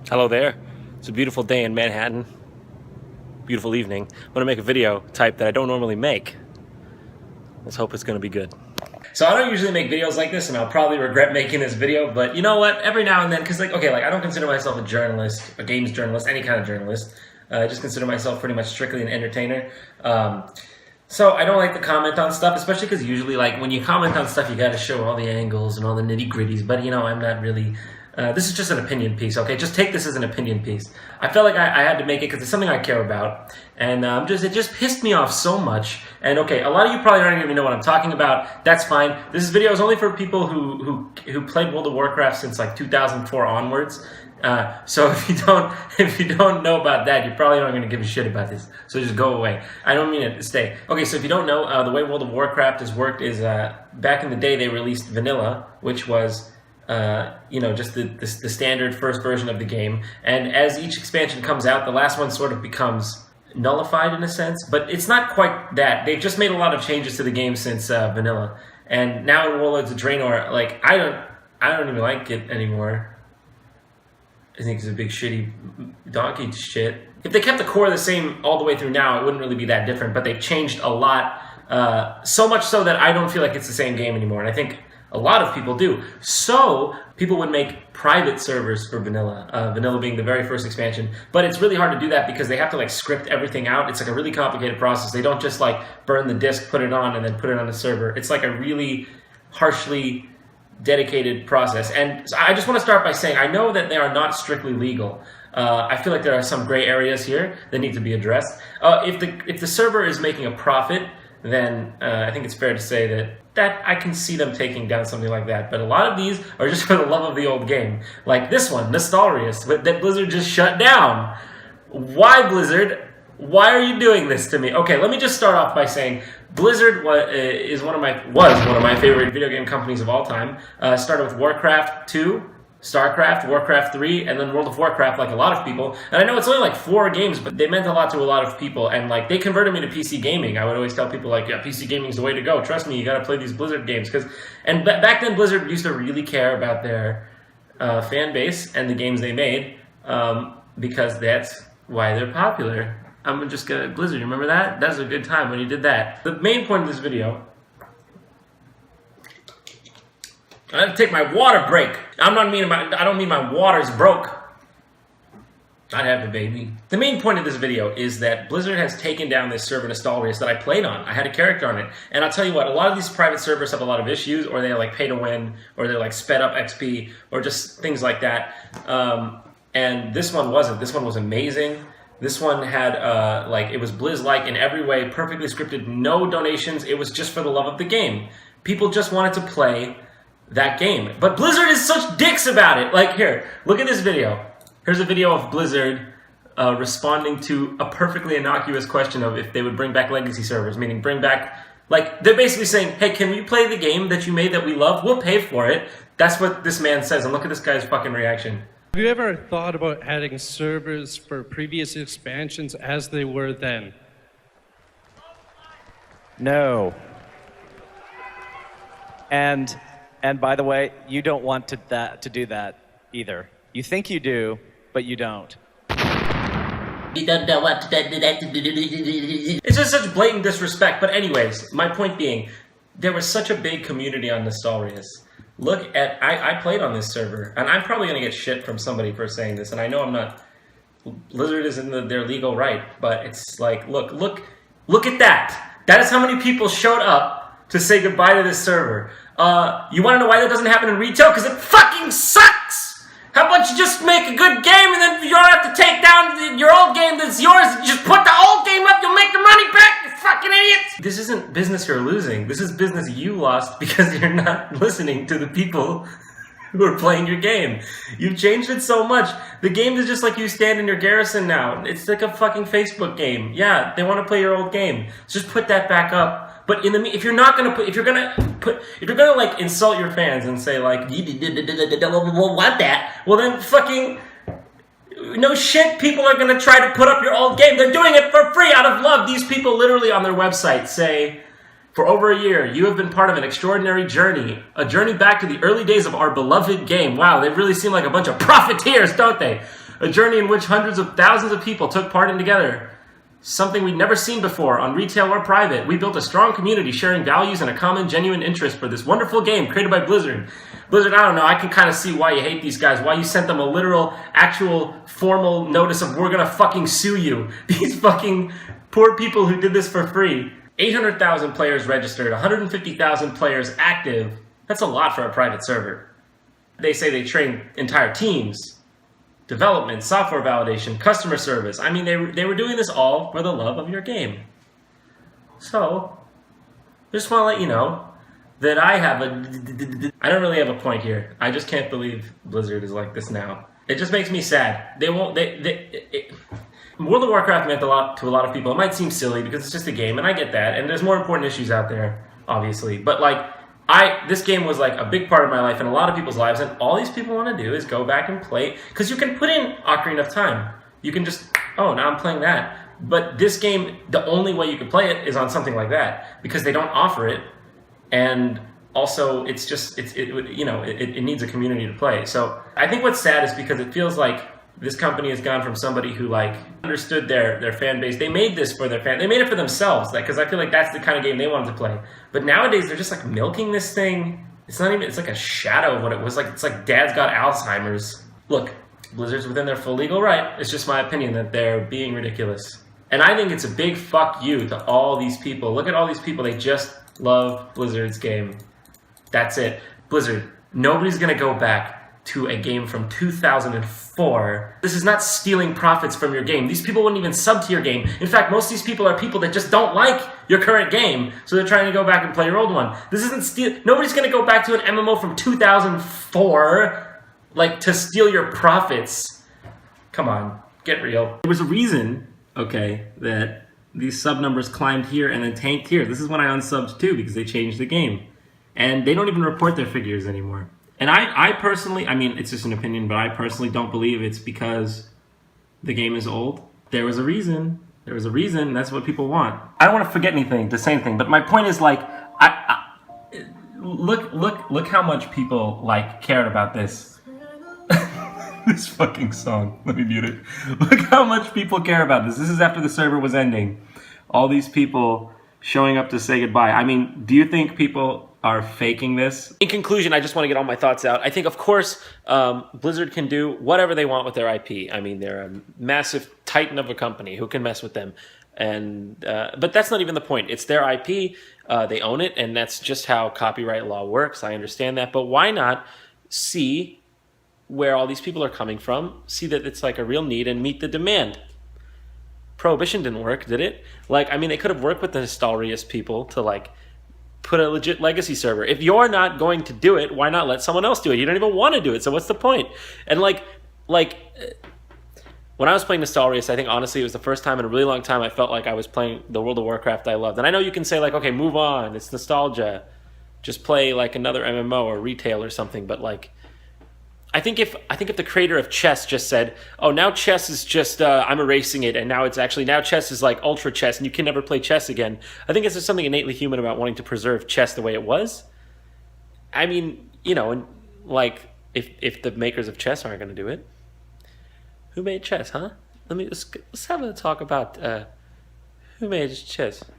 Hello there. It's a beautiful day in Manhattan. Beautiful evening. I'm gonna make a video type that I don't normally make. Let's hope it's gonna be good. So I don't usually make videos like this, and I'll probably regret making this video, but you know what? Every now and then, because I don't consider myself a journalist, a games journalist, any kind of journalist. I just consider myself pretty much strictly an entertainer. So I don't like to comment on stuff, especially because usually, like, when you comment on stuff, you gotta show all the angles and all the nitty-gritties, but you know, I'm not really... this is just an opinion piece, okay? Just take this as an opinion piece. I felt like I had to make it because it's something I care about, and it just pissed me off so much. And okay, a lot of you probably don't even know what I'm talking about. That's fine. This video is only for people who played World of Warcraft since like 2004 onwards. So if you don't know about that, you're probably not going to give a shit about this. So just go away. I don't mean it to stay. Okay, so if you don't know, the way World of Warcraft has worked is back in the day they released vanilla, which was just the standard first version of the game. And as each expansion comes out, the last one sort of becomes nullified in a sense, but it's not quite that. They've just made a lot of changes to the game since vanilla. And now in Warlords of Draenor, like, I don't even like it anymore. I think it's a big shitty donkey shit. If they kept the core the same all the way through now, it wouldn't really be that different, but they've changed a lot, so much so that I don't feel like it's the same game anymore, and I think a lot of people do. So people would make private servers for vanilla, vanilla being the very first expansion, but it's really hard to do that because they have to like script everything out. It's like a really complicated process. They don't just like burn the disk, put it on, and then put it on the server. It's like a really harshly dedicated process. And I just want to start by saying I know that they are not strictly legal. I feel like there are some gray areas here that need to be addressed. If the server is making a profit, then I think it's fair to say that I can see them taking down something like that. But a lot of these are just for the love of the old game. Like this one, Nostalrius, that Blizzard just shut down. Why, Blizzard? Why are you doing this to me? Okay, let me just start off by saying Blizzard was one of my favorite video game companies of all time. Started with Warcraft 2, StarCraft, Warcraft 3, and then World of Warcraft, like a lot of people. And I know it's only like 4 games, but they meant a lot to a lot of people. And like they converted me to PC gaming. I would always tell people like, yeah, PC gaming is the way to go. Trust me, you got to play these Blizzard games. And back then, Blizzard used to really care about their fan base and the games they made, because that's why they're popular. I'm just gonna Blizzard. You remember that? That was a good time when you did that. The main point of this video. I have to take my water break. I don't mean my water's broke. I'd have a baby. The main point of this video is that Blizzard has taken down this server Nostalrius that I played on. I had a character on it. And I'll tell you what, a lot of these private servers have a lot of issues, or they like pay to win, or they're like sped up XP, or just things like that. And this one wasn't. This one was amazing. This one had, it was Blizz-like in every way, perfectly scripted, no donations. It was just for the love of the game. People just wanted to play that game. But Blizzard is such dicks about it. Like, here, look at this video. Here's a video of Blizzard responding to a perfectly innocuous question of if they would bring back legacy servers, meaning bring back, like, they're basically saying, hey, can we play the game that you made that we love? We'll pay for it. That's what this man says, and look at this guy's fucking reaction. Have you ever thought about adding servers for previous expansions as they were then? No. And by the way, you don't want to do that either. You think you do, but you don't. It's just such blatant disrespect. But anyways, my point being, there was such a big community on Nostalrius. Look at, I played on this server, and I'm probably going to get shit from somebody for saying this, and I know I'm not, Blizzard is in their legal right, but it's like, look at that. That is how many people showed up to say goodbye to this server. You want to know why that doesn't happen in retail? Because it fucking sucks! How about you just make a good game, and then you don't have to take down your old game that's yours, and just put the old game up, you'll make the money back, you fucking idiots! This isn't business you're losing. This is business you lost because you're not listening to the people who are playing your game. You've changed it so much. The game is just like you stand in your garrison now. It's like a fucking Facebook game. Yeah, they want to play your old game. So just put that back up. But if you're gonna like insult your fans and say like, want that? Well then fucking, no shit, people are gonna try to put up your old game. They're doing it for free out of love. These people literally on their website say, For over a year, you have been part of an extraordinary journey, a journey back to the early days of our beloved game. Wow, they really seem like a bunch of profiteers, don't they? A journey in which hundreds of thousands of people took part in together. Something we'd never seen before on retail or private. We built a strong community sharing values and a common genuine interest for this wonderful game created by Blizzard. Blizzard, I don't know, I can kind of see why you hate these guys, why you sent them a literal, actual, formal notice of we're gonna fucking sue you. These fucking poor people who did this for free. 800,000 players registered, 150,000 players active. That's a lot for a private server. They say they train entire teams. Development, software validation, customer service. I mean, they were doing this all for the love of your game. So, I just want to let you know that I don't really have a point here. I just can't believe Blizzard is like this now. It just makes me sad. World of Warcraft meant a lot to a lot of people. It might seem silly because it's just a game, and I get that. And there's more important issues out there, obviously. But like, this game was like a big part of my life and a lot of people's lives, and all these people want to do is go back and play, because you can put in Ocarina of Time. You can just, oh, now I'm playing that. But this game, the only way you can play it is on something like that, because they don't offer it, and also it's just, it needs a community to play. So I think what's sad is because it feels like this company has gone from somebody who like understood their fan base. They made this for their fan. They made it for themselves, because I feel like that's the kind of game they wanted to play. But nowadays they're just like milking this thing. It's not even. It's like a shadow of what it was like. It's like Dad's got Alzheimer's. Look, Blizzard's within their full legal right. It's just my opinion that they're being ridiculous. And I think it's a big fuck you to all these people. Look at all these people. They just love Blizzard's game. That's it. Blizzard. Nobody's gonna go back to a game from 2004. This is not stealing profits from your game. These people wouldn't even sub to your game. In fact, most of these people are people that just don't like your current game, so they're trying to go back and play your old one. This isn't steal. Nobody's gonna go back to an MMO from 2004, like, to steal your profits. Come on, get real. There was a reason, okay, that these sub numbers climbed here and then tanked here. This is when I unsubbed too, because they changed the game. And they don't even report their figures anymore. And I personally, I mean, it's just an opinion, but I personally don't believe it's because the game is old. There was a reason. There was a reason. That's what people want. I don't want to forget anything to say anything, but my point is, like, look how much people like cared about this. This fucking song. Let me mute it. Look how much people care about this. This is after the server was ending. All these people showing up to say goodbye. I mean, do you think people are faking this? In conclusion, I just want to get all my thoughts out. I think, of course, Blizzard can do whatever they want with their IP. I mean, they're a massive titan of a company. Who can mess with them? And but that's not even the point. It's their IP. They own it, and that's just how copyright law works. I understand that. But why not see where all these people are coming from, see that it's like a real need, and meet the demand? Prohibition didn't work, did it? Like, I mean, they could have worked with the Nostalrius people to, like, put a legit legacy server. If you're not going to do it, why not let someone else do it? You don't even want to do it, so what's the point? And like when I was playing Nostalrius, I think honestly it was the first time in a really long time I felt like I was playing the World of Warcraft I loved. And I know you can say, like, okay, move on, it's nostalgia, just play like another MMO or retail or something, but like, I think if the creator of chess just said, oh, now chess is just, I'm erasing it, and now it's actually, now chess is like ultra chess, and you can never play chess again. I think it's just something innately human about wanting to preserve chess the way it was. I mean, you know, and like, if the makers of chess aren't going to do it, who made chess, huh? Let's have a talk about who made chess.